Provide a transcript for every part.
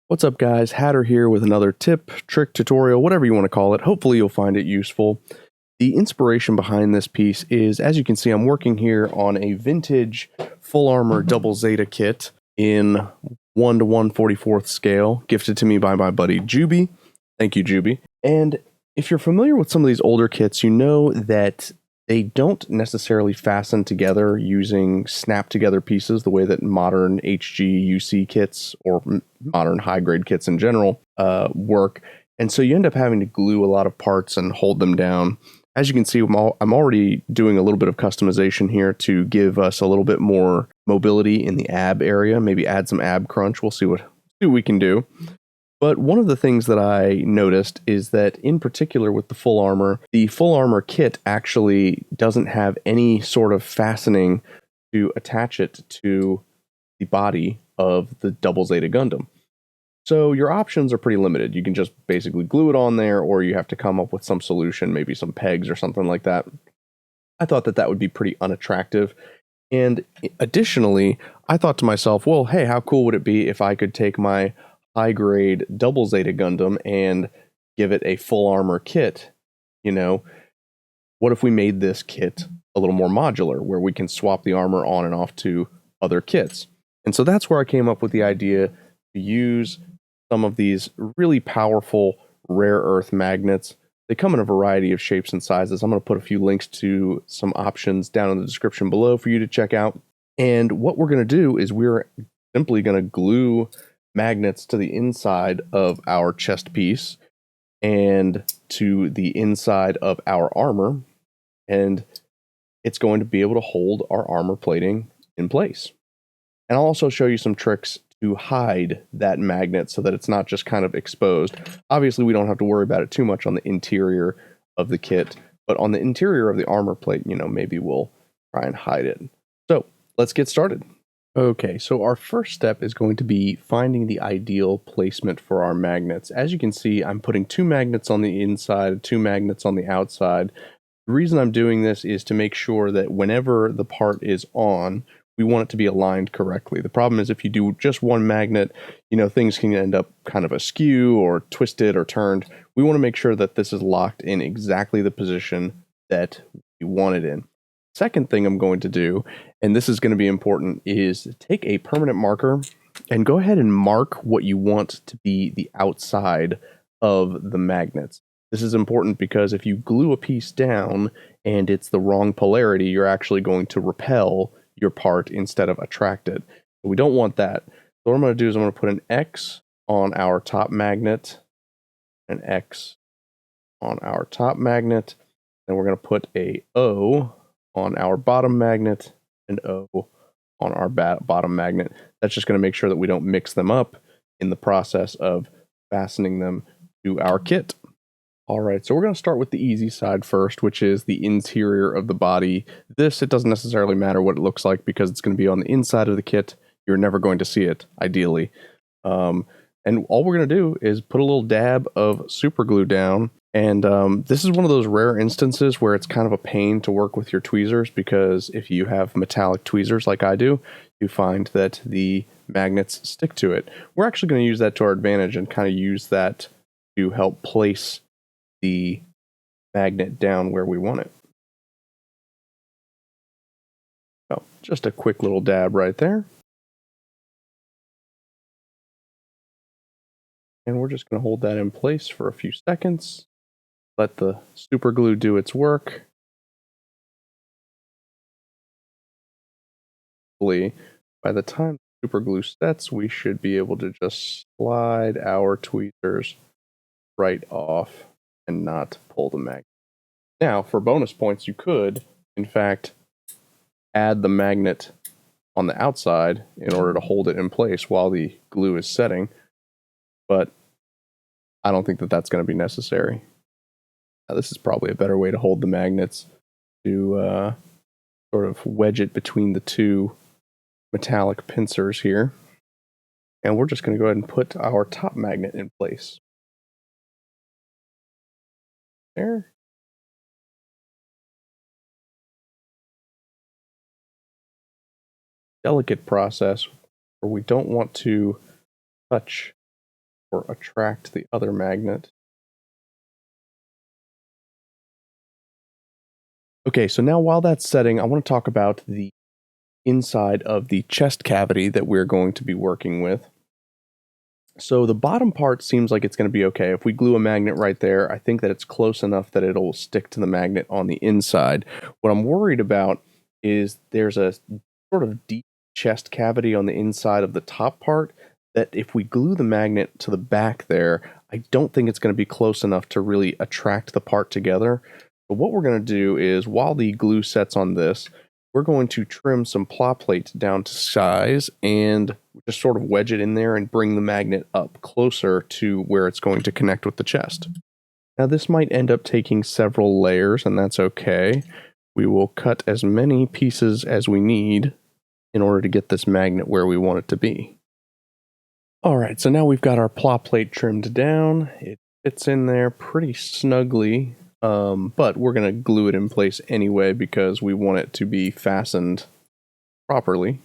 What's up guys, Hatter here with another tip, trick, tutorial, whatever you want to call it. Hopefully you'll find it useful. The inspiration behind this piece is, as you can see, I'm working here on a vintage full armor double Zeta kit in 1 to 1/44 scale, gifted to me by my buddy Juby. Thank you, Juby. And if you're familiar with some of these older kits, you know that they don't necessarily fasten together using snap together pieces the way that modern HGUC kits or modern high grade kits in general work. And so you end up having to glue a lot of parts and hold them down. As you can see, I'm already doing a little bit of customization here to give us a little bit more mobility in the ab area, maybe add some ab crunch. We'll see what we can do. But one of the things that I noticed is that, in particular with the full armor kit actually doesn't have any sort of fastening to attach it to the body of the double Zeta Gundam. So your options are pretty limited. You can just basically glue it on there, or you have to come up with some solution, maybe some pegs or something like that. I thought that that would be pretty unattractive. And additionally, I thought to myself, well, hey, how cool would it be if I could take my high-grade double Zeta Gundam and give it a full armor kit? You know, what if we made this kit a little more modular, where we can swap the armor on and off to other kits? And so that's where I came up with the idea to use some of these really powerful rare earth magnets. They come in a variety of shapes and sizes. I'm going to put a few links to some options down in the description below for you to check out. And what we're going to do is we're simply going to glue magnets to the inside of our chest piece and to the inside of our armor, and it's going to be able to hold our armor plating in place. And I'll also show you some tricks to hide that magnet so that it's not just kind of exposed. Obviously, we don't have to worry about it too much on the interior of the kit, but on the interior of the armor plate, you know, maybe we'll try and hide it. So let's get started. Okay, so our first step is going to be finding the ideal placement for our magnets. As you can see, I'm putting 2 magnets on the inside, 2 magnets on the outside. The reason I'm doing this is to make sure that whenever the part is on, we want it to be aligned correctly. The problem is if you do just one magnet, you know, things can end up kind of askew or twisted or turned. We want to make sure that this is locked in exactly the position that we want it in. Second thing I'm going to do, and this is going to be important, is take a permanent marker and go ahead and mark what you want to be the outside of the magnets. This is important because if you glue a piece down and it's the wrong polarity, you're actually going to repel your part instead of attract it. So we don't want that. So what I'm going to do is I'm going to put an X on our top magnet, an X on our top magnet, and we're going to put a O on our bottom magnet, and O on our bottom magnet. That's just going to make sure that we don't mix them up in the process of fastening them to our kit. All right, so we're going to start with the easy side first, which is the interior of the body. This, it doesn't necessarily matter what it looks like because it's going to be on the inside of the kit. You're never going to see it, ideally. And all we're going to do is put a little dab of super glue down. And this is one of those rare instances where it's kind of a pain to work with your tweezers, because if you have metallic tweezers like I do, you find that the magnets stick to it. We're actually going to use that to our advantage and kind of use that to help place the magnet down where we want it. So just a quick little dab right there. And we're just going to hold that in place for a few seconds. Let the super glue do its work. Hopefully, by the time the super glue sets, we should be able to just slide our tweezers right off and not pull the magnet. Now, for bonus points, you could, in fact, add the magnet on the outside in order to hold it in place while the glue is setting, but I don't think that that's going to be necessary. This is probably a better way to hold the magnets, to sort of wedge it between the 2 metallic pincers here. And we're just going to go ahead and put our top magnet in place. There. Delicate process. or we don't want to touch or attract the other magnet. Okay, so now while that's setting, I want to talk about the inside of the chest cavity that we're going to be working with. So the bottom part seems like it's going to be okay. If we glue a magnet right there, I think that it's close enough that it'll stick to the magnet on the inside. What I'm worried about is there's a sort of deep chest cavity on the inside of the top part that if we glue the magnet to the back there, I don't think it's going to be close enough to really attract the part together. But what we're going to do is, while the glue sets on this, we're going to trim some ply plate down to size and just sort of wedge it in there and bring the magnet up closer to where it's going to connect with the chest. Now this might end up taking several layers, and that's okay. We will cut as many pieces as we need in order to get this magnet where we want it to be. Alright, so now we've got our ply plate trimmed down. It fits in there pretty snugly. But we're going to glue it in place anyway because we want it to be fastened properly.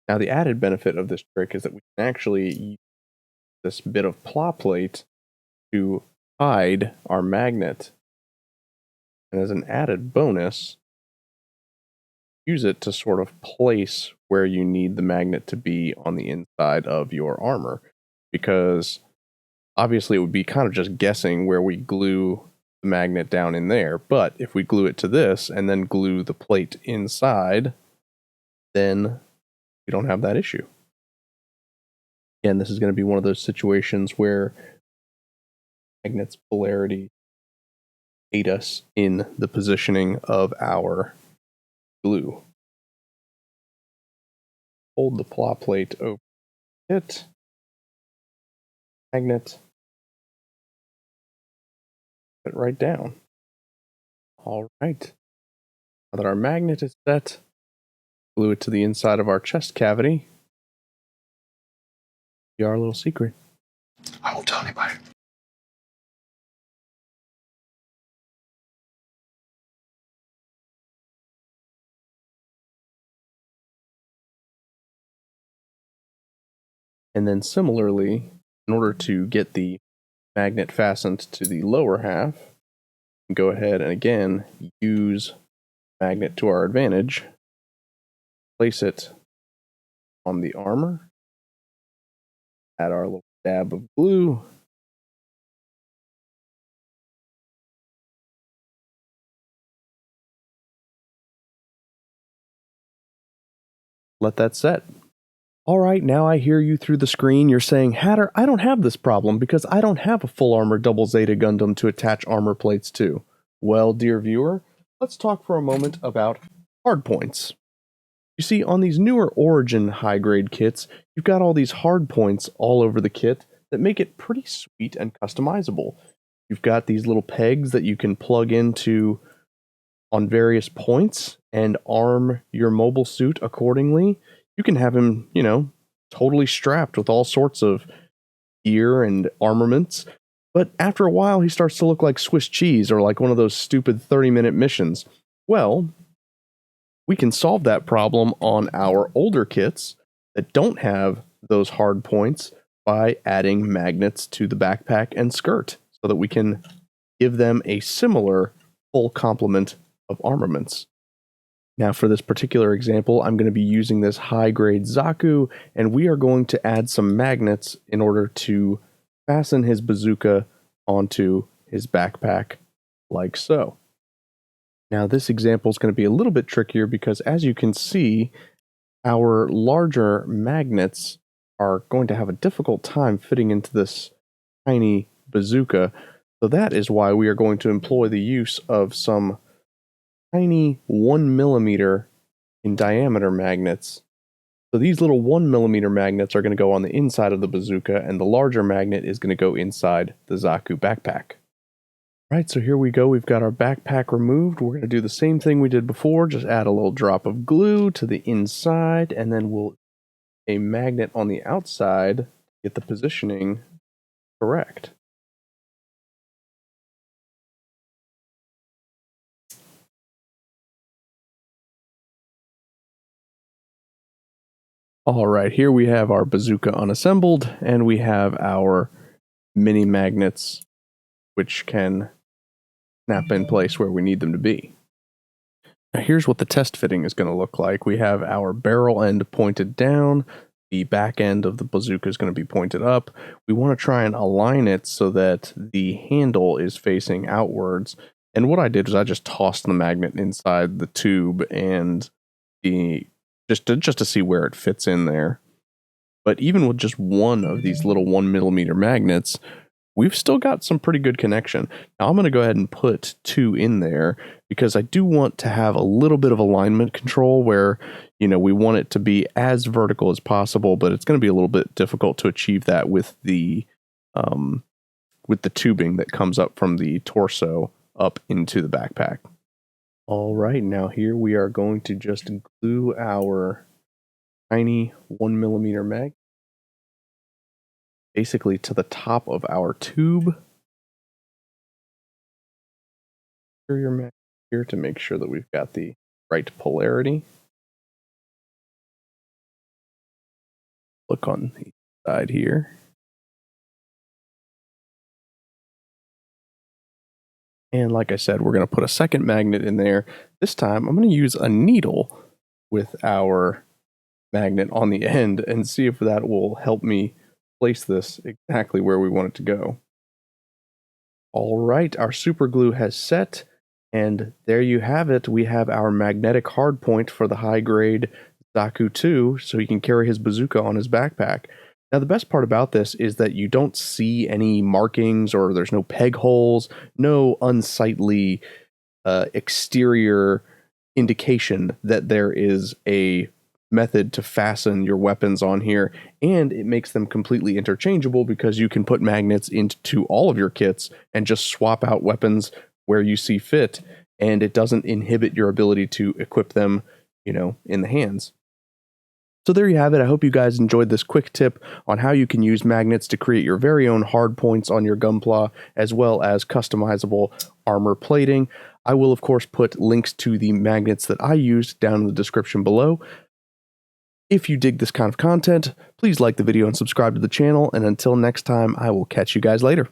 Now the added benefit of this trick is that we can actually use this bit of ply plate to hide our magnet. And as an added bonus, use it to sort of place where you need the magnet to be on the inside of your armor. Because obviously it would be kind of just guessing where we glue the magnet down in there. But if we glue it to this and then glue the plate inside, then we don't have that issue. Again, this is going to be one of those situations where magnet's polarity aid us in the positioning of our glue. Hold the ply plate over it. Magnet. Put it right down. All right. Now that our magnet is set, glue it to the inside of our chest cavity. Be our little secret. I won't tell anybody. And then similarly, in order to get the magnet fastened to the lower half, go ahead and again use magnet to our advantage. Place it on the armor. Add our little dab of glue. Let that set. All right, now I hear you through the screen. You're saying, Hatter, I don't have this problem because I don't have a full armor double Zeta Gundam to attach armor plates to. Well, dear viewer, let's talk for a moment about hardpoints. You see, on these newer Origin high-grade kits, you've got all these hardpoints all over the kit that make it pretty sweet and customizable. You've got these little pegs that you can plug into on various points and arm your mobile suit accordingly. You can have him, totally strapped with all sorts of gear and armaments. But after a while, he starts to look like Swiss cheese or like one of those stupid 30-minute missions. Well, we can solve that problem on our older kits that don't have those hard points by adding magnets to the backpack and skirt so that we can give them a similar full complement of armaments. Now for this particular example, I'm going to be using this high-grade Zaku, and we are going to add some magnets in order to fasten his bazooka onto his backpack, like so. Now this example is going to be a little bit trickier because, as you can see, our larger magnets are going to have a difficult time fitting into this tiny bazooka. So that is why we are going to employ the use of some tiny 1mm in diameter magnets. So these little 1mm magnets are going to go on the inside of the bazooka, and the larger magnet is going to go inside the Zaku backpack. Right, so here we go. We've got our backpack removed. We're going to do the same thing we did before, just add a little drop of glue to the inside, and then we'll a magnet on the outside to get the positioning correct. All right, here we have our bazooka unassembled, and we have our mini magnets, which can snap in place where we need them to be. Now here's what the test fitting is going to look like. We have our barrel end pointed down. The back end of the bazooka is going to be pointed up. We want to try and align it so that the handle is facing outwards. And what I did was I just tossed the magnet inside the tube and just to see where it fits in there. But even with just one of these little 1mm magnets, we've still got some pretty good connection. Now I'm going to go ahead and put 2 in there because I do want to have a little bit of alignment control where, we want it to be as vertical as possible, but it's going to be a little bit difficult to achieve that with the tubing that comes up from the torso up into the backpack. All right, now here we are going to just glue our tiny 1mm mag basically to the top of our tube. Your mag here to make sure that we've got the right polarity. Look on the side here. And like I said, we're going to put a second magnet in there. This time I'm going to use a needle with our magnet on the end and see if that will help me place this exactly where we want it to go. All right, our super glue has set, and there you have it. We have our magnetic hardpoint for the high grade Zaku II, so he can carry his bazooka on his backpack. Now, the best part about this is that you don't see any markings, or there's no peg holes, no unsightly exterior indication that there is a method to fasten your weapons on here, and it makes them completely interchangeable because you can put magnets into all of your kits and just swap out weapons where you see fit, and it doesn't inhibit your ability to equip them, in the hands. So there you have it. I hope you guys enjoyed this quick tip on how you can use magnets to create your very own hard points on your Gunpla, as well as customizable armor plating. I will, of course, put links to the magnets that I used down in the description below. If you dig this kind of content, please like the video and subscribe to the channel. And until next time, I will catch you guys later.